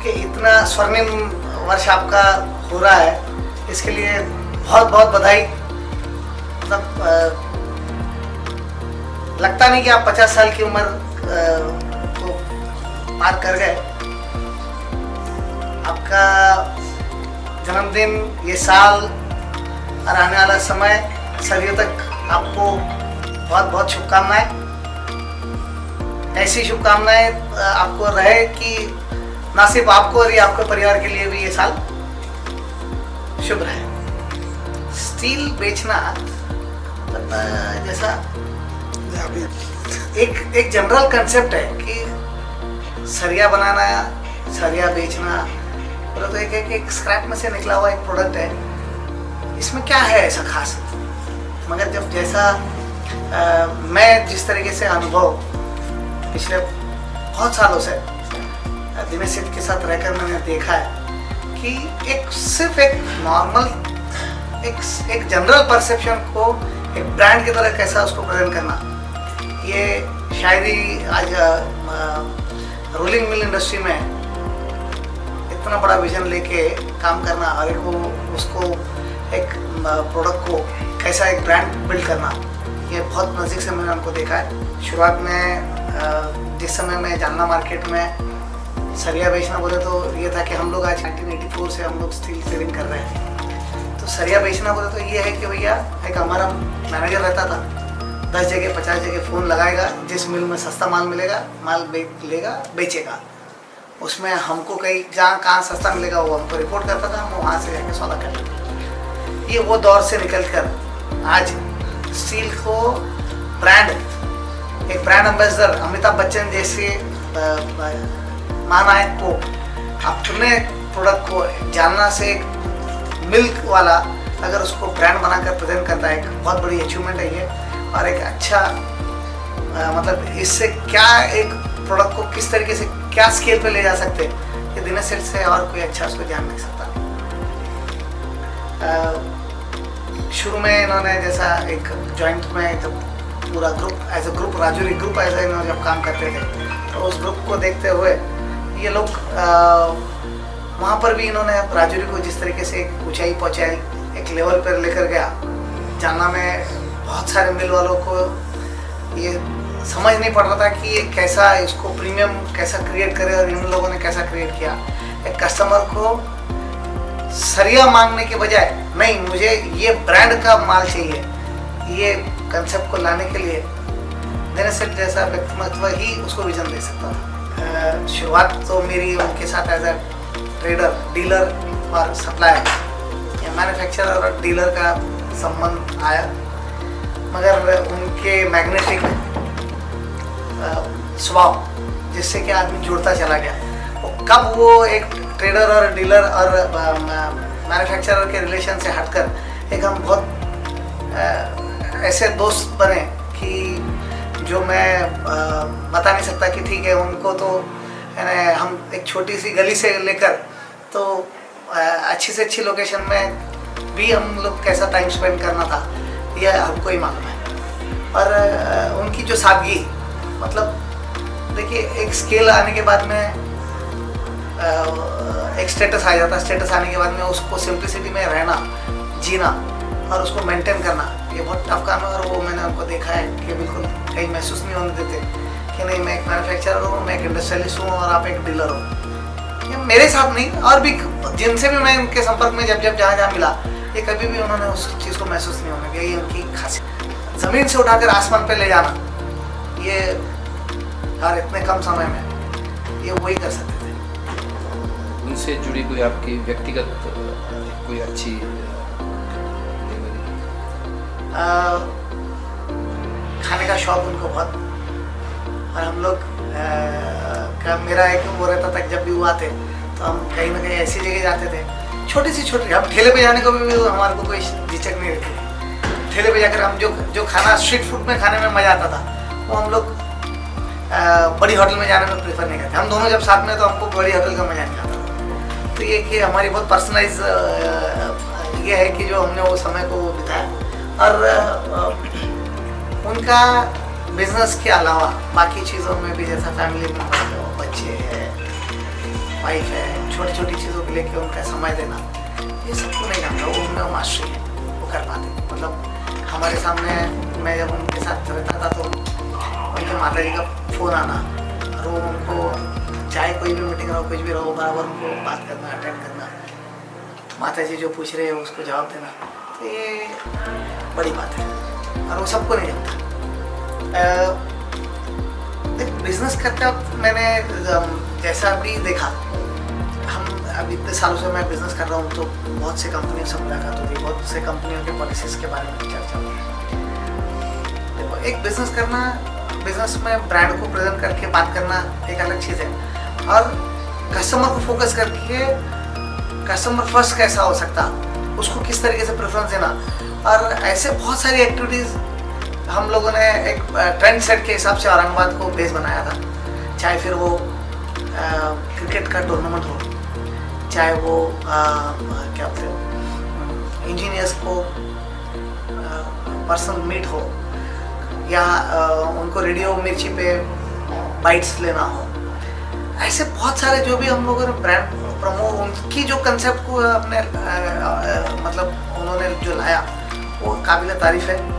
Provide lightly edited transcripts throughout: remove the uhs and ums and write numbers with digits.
कि इतना स्वर्णिम वर्ष आपका हो रहा है, इसके लिए बहुत बहुत बधाई। मतलब लगता नहीं कि आप 50 साल की उम्र को पार कर गए। आपका जन्मदिन, ये साल और आने वाला समय, सदियों तक आपको बहुत बहुत शुभकामनाएं। ऐसी शुभकामनाएं आपको रहे कि ना सिर्फ आपको और ये आपके परिवार के लिए भी ये साल शुभ रहे। स्टील बेचना जैसा एक जनरल कंसेप्ट है कि सरिया बनाना, सरिया बेचना, तो एक स्क्रैप में से निकला हुआ एक प्रोडक्ट है। इसमें क्या है ऐसा खास? मगर जब जैसा मैं जिस तरीके से अनुभव पिछले बहुत सालों से दिनेश सेठ के साथ रहकर मैंने देखा है कि सिर्फ एक नॉर्मल एक जनरल परसेप्शन को एक ब्रांड की तरह कैसा उसको प्रेजेंट करना, ये शायद ही आज रोलिंग मिल इंडस्ट्री में इतना बड़ा विजन लेके काम करना और उसको एक प्रोडक्ट को कैसा एक ब्रांड बिल्ड करना, ये बहुत नज़दीक से मैंने उनको देखा है। शुरुआत में जिस समय मैं जालना मार्केट में सरिया बेचना बोले तो ये था कि हम लोग आज 1984 से हम लोग स्टील सेविंग कर रहे हैं। तो सरिया बेचना बोले तो ये है कि भैया एक हमारा मैनेजर रहता था, 10 जगह 50 जगह फ़ोन लगाएगा, जिस मिल में सस्ता माल मिलेगा माल लेगा बेचेगा। उसमें हमको कहीं कहाँ सस्ता मिलेगा वो हमको रिपोर्ट करता था, हम वहाँ से जाके सौदा कर लेते। ये वो दौर से निकल कर आज स्टील को एक ब्रांड एम्बेसडर अमिताभ बच्चन जैसे महानायक को अपने प्रोडक्ट को जालना से एक मिल्क वाला अगर उसको ब्रांड बनाकर प्रेजेंट करता है, एक बहुत बड़ी अचीवमेंट है ये। और एक अच्छा मतलब इससे क्या एक प्रोडक्ट को किस तरीके से क्या स्केल पे ले जा सकते हैं, ये दिनेश सेठ से और कोई अच्छा उसको जान नहीं सकता। शुरू में इन्होंने जैसा एक जॉइंट में जब पूरा group as a group Rajouri group ऐसा इन्होंने जब काम करते थे, तो उस ग्रुप को देखते हुए ये लोग वहाँ पर भी इन्होंने राजौरी को जिस तरीके से एक ऊंचाई पहुँचाई, एक लेवल पर लेकर गया। जालना में बहुत सारे मिल वालों को ये समझ नहीं पड़ रहा था कि ये कैसा इसको प्रीमियम कैसा क्रिएट करे, और इन लोगों ने कैसा क्रिएट किया। एक कस्टमर को सरिया मांगने के बजाय नहीं मुझे ये ब्रांड का माल चाहिए, ये कंसेप्ट को लाने के लिए दिनेश सेठ जैसा व्यक्तित्व ही उसको विजन दे सकता था। शुरुआत तो मेरी उनके साथ एज ए ट्रेडर, डीलर और सप्लायर या मैन्युफैक्चरर और डीलर का संबंध आया, मगर उनके मैग्नेटिक स्वभाव जिससे कि आदमी जुड़ता चला गया। कब वो एक ट्रेडर और डीलर और मैन्युफैक्चरर के रिलेशन से हटकर एक हम बहुत ऐसे दोस्त बने कि जो मैं बता नहीं सकता कि ठीक है उनको तो हम एक छोटी सी गली से लेकर तो अच्छी से अच्छी लोकेशन में भी हम लोग कैसा टाइम स्पेंड करना था यह हमको ही मालूम है। और उनकी जो सादगी, मतलब देखिए एक स्केल आने के बाद में एक स्टेटस आ जाता है, स्टेटस आने के बाद में उसको सिंप्लिसिटी में रहना, जीना और उसको मेंटेन करना ये बहुत टफ काम है। और वो मैंने उनको देखा है कि बिल्कुल कहीं महसूस नहीं होने देते कि नहीं मैं एक मैन्युफैक्चरर हूँ, मैं एक इंडस्ट्रियलिस्ट हूँ और आप एक डीलर हो। ये मेरे साथ नहीं, और भी जिनसे भी मैं उनके संपर्क में जब जहाँ मिला, ये कभी भी उन्होंने उस चीज़ को महसूस नहीं होने दिया। ये उनकी खासियत, ज़मीन से उठाकर आसमान पे ले जाना, ये और इतने कम समय में ये वही कर सकते थे। उनसे जुड़ी कोई आपकी व्यक्तिगत कोई अच्छी खाने का शौक उनको बहुत, और हम लोग का मेरा एक वो रहता था कि जब भी वो आते तो हम कहीं ना कहीं ऐसी जगह जाते थे, छोटी सी हम ठेले पे जाने को भी हमारे को कोई झिझक नहीं रहती थी। ठेले पे जाकर हम जो खाना स्ट्रीट फूड में खाने में मज़ा आता था वो हम लोग बड़ी होटल में जाने में प्रेफर नहीं करते। हम दोनों जब साथ में तो हमको बड़ी होटल का मज़ा नहीं आता। तो ये कि हमारी बहुत पर्सनलाइज ये है कि जो हमने वो समय को बिताया। और उनका बिजनेस के अलावा बाकी चीज़ों में भी जैसा फैमिली में बच्चे हैं, वाइफ है, छोटी छोटी चीज़ों को लेके उनका समय देना, ये सबको नहीं जानता, वो उनमें मास्टरी है, वो कर पाते। मतलब हमारे सामने मैं जब उनके साथ रहता था तो उनके माता जी का फ़ोन आना और वो उनको चाहे कोई भी मीटिंग रहो, कुछ भी रहो, बराबर उनको बात करना, अटेंड करना, माता जी जो पूछ रहे हैं उसको जवाब देना, तो ये बड़ी बात है और वो सबको नहीं जानता। बिजनेस करते वक्त मैंने जैसा अभी देखा, हम अभी इतने सालों से मैं बिजनेस कर रहा हूँ तो बहुत से कंपनियों से मुलाकात होती है, बहुत से कंपनियों के पॉलिसीज के बारे में चर्चा होती है। देखो, एक बिजनेस करना, बिजनेस में ब्रांड को प्रेजेंट करके बात करना एक अलग चीज़ है, और कस्टमर को फोकस करके कस्टमर फर्स्ट कैसा हो सकता, उसको किस तरीके से प्रेफरेंस देना, और ऐसे बहुत सारी एक्टिविटीज़ हम लोगों ने एक ट्रेंड सेट के हिसाब से औरंगाबाद को बेस बनाया था। चाहे फिर वो क्रिकेट का टूर्नामेंट हो, चाहे वो क्या बोलते हैं इंजीनियर्स को पर्सनल मीट हो, या उनको रेडियो मिर्ची पे बाइट्स लेना हो, ऐसे बहुत सारे जो भी हम लोगों ने ब्रांड प्रमो, उनकी जो कंसेप्ट को अपने मतलब उन्होंने जो लाया वो काबिल तारीफ है।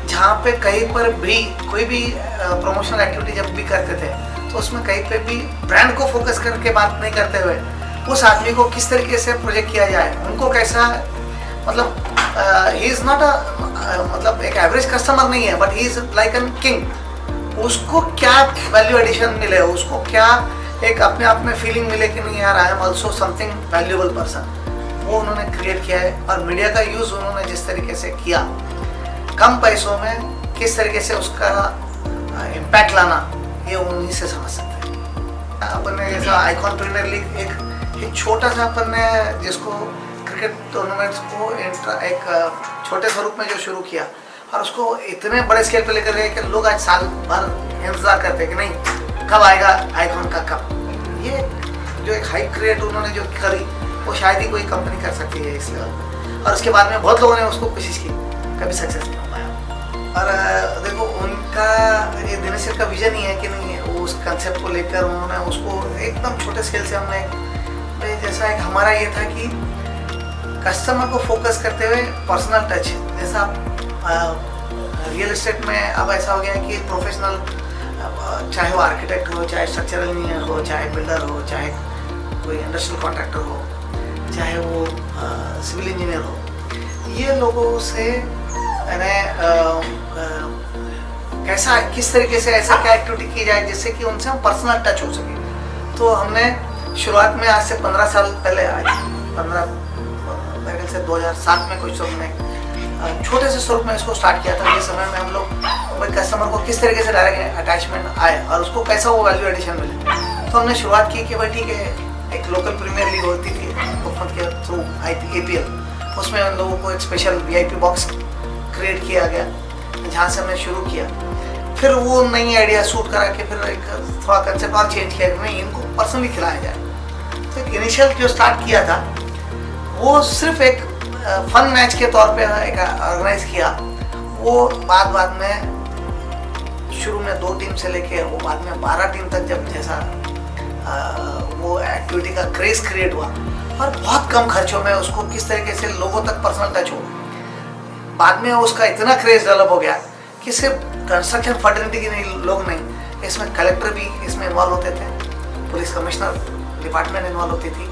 जहाँ पे कहीं पर भी कोई भी प्रमोशनल एक्टिविटी जब भी करते थे तो उसमें कहीं पे भी ब्रांड को फोकस करके बात नहीं करते हुए उस आदमी को किस तरीके से प्रोजेक्ट किया जाए, उनको कैसा, मतलब ही इज़ नॉट मतलब एक एवरेज कस्टमर नहीं है, but he is like an king. उसको क्या वैल्यू एडिशन मिले, उसको क्या एक अपने आप में फीलिंग मिले कि नहीं यार, I am also something valuable person, वो उन्होंने क्रिएट किया है। और मीडिया का यूज़ उन्होंने जिस तरीके से किया, कम पैसों में किस तरीके से उसका इम्पैक्ट लाना, ये उन्हीं से समझ सकते हैं। अपन ने जैसा आइकॉन प्रीमियर लीग एक छोटा सा अपन ने जिसको क्रिकेट टूर्नामेंट्स को एक छोटे स्वरूप में जो शुरू किया और उसको इतने बड़े स्केल पे लेकर गए कि लोग आज साल भर इंतजार करते हैं कि नहीं कब आएगा आइकॉन का कप। ये जो एक हाइप क्रिएट उन्होंने जो करी वो शायद ही कोई कंपनी कर सकती है इस लेवल पर, और उसके बाद में बहुत लोगों ने उसको कोशिश की, कभी सक्सेस नहीं हो पाया। और देखो उनका ये दिनेश का विजन ही है कि नहीं, वो उस कंसेप्ट को लेकर उन्होंने उसको एकदम छोटे स्केल से हमने जैसा एक हमारा ये था कि कस्टमर को फोकस करते हुए पर्सनल टच, जैसा रियल एस्टेट में अब ऐसा हो गया है कि प्रोफेशनल, चाहे वो आर्किटेक्ट हो, चाहे स्ट्रक्चरल इंजीनियर हो, चाहे बिल्डर हो, चाहे कोई इंडस्ट्रियल कॉन्ट्रैक्टर हो, चाहे वो सिविल इंजीनियर हो, ये लोगों से कैसा किस तरीके से ऐसा क्या एक्टिविटी की जाए जिससे कि उनसे हम पर्सनल टच हो सके। तो हमने शुरुआत में आज से 15 साल पहले आए, 15 मेरे से 2007 में कुछ हमने छोटे से स्वरूप में इसको स्टार्ट किया था। जिस समय में हम लोग कस्टमर को किस तरीके से डायरेक्ट अटैचमेंट आए और उसको कैसा वो वैल्यू एडिशन मिले, तो हमने शुरुआत की कि भाई ठीक है, एक लोकल प्रीमियर लीग होती थी हुकूमत के थ्रू IPL, उसमें हम लोगों को एक स्पेशल VIP बॉक्स क्रिएट किया गया, जहाँ से हमने शुरू किया। फिर वो नई आइडिया शूट करा के फिर एक थोड़ा कंसेप्ट और चेंज किया कि नहीं इनको पर्सनली खिलाया जाए। तो एक इनिशियल जो स्टार्ट किया था वो सिर्फ एक फन मैच के तौर पे एक ऑर्गेनाइज किया। वो बाद में शुरू में 2 टीम से लेके वो बाद में 12 टीम तक जब जैसा वो एक्टिविटी का क्रेज क्रिएट हुआ और बहुत कम खर्चों में उसको किस तरीके से लोगों तक पर्सनल टच हो, बाद में उसका इतना क्रेज डेवलप हो गया कि सिर्फ कंस्ट्रक्शन फर्टिलिटी के नहीं लोग नहीं, इसमें कलेक्टर भी इसमें इन्वॉल्व होते थे, पुलिस कमिश्नर डिपार्टमेंट इन्वॉल्व होती थी,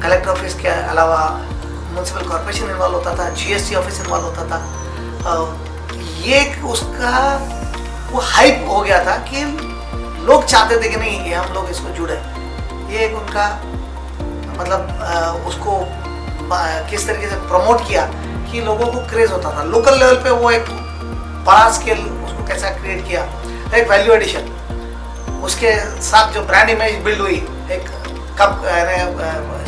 कलेक्टर ऑफिस के अलावा म्यूनसिपल कॉर्पोरेशन इन्वॉल्व होता था, GST ऑफिस इन्वॉल्व होता था। ये उसका वो हाइप हो गया था कि लोग चाहते थे कि नहीं ये हम लोग इसको जुड़े। ये एक उनका मतलब उसको किस तरीके से प्रमोट किया कि लोगों को क्रेज होता था। लोकल लेवल पे वो एक बड़ा स्केल उसको कैसा क्रिएट किया, एक वैल्यू एडिशन, उसके साथ जो ब्रांड इमेज बिल्ड हुई एक कप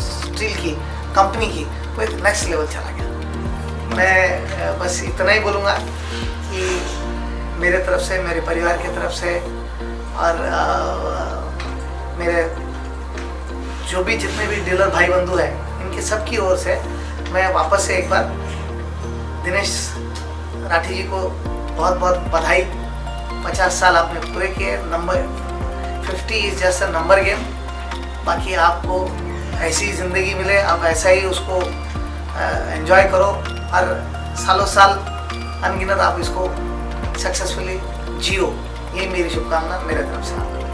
स्टील की कंपनी की, वो एक नेक्स्ट लेवल चला गया। मैं बस इतना ही बोलूँगा कि मेरे तरफ से, मेरे परिवार की तरफ से और मेरे जो भी जितने भी डीलर भाई बंधु हैं, इनके सबकी ओर से मैं वापस से एक बार दिनेश राठी जी को बहुत बहुत बधाई। 50 साल आपने पूरे किए। Number 50 is just a number game. बाकी आपको ऐसी ज़िंदगी मिले, आप ऐसा ही उसको एंजॉय करो और सालों साल अनगिनत आप इसको सक्सेसफुली जियो, ये मेरी शुभकामना मेरे तरफ से आपको।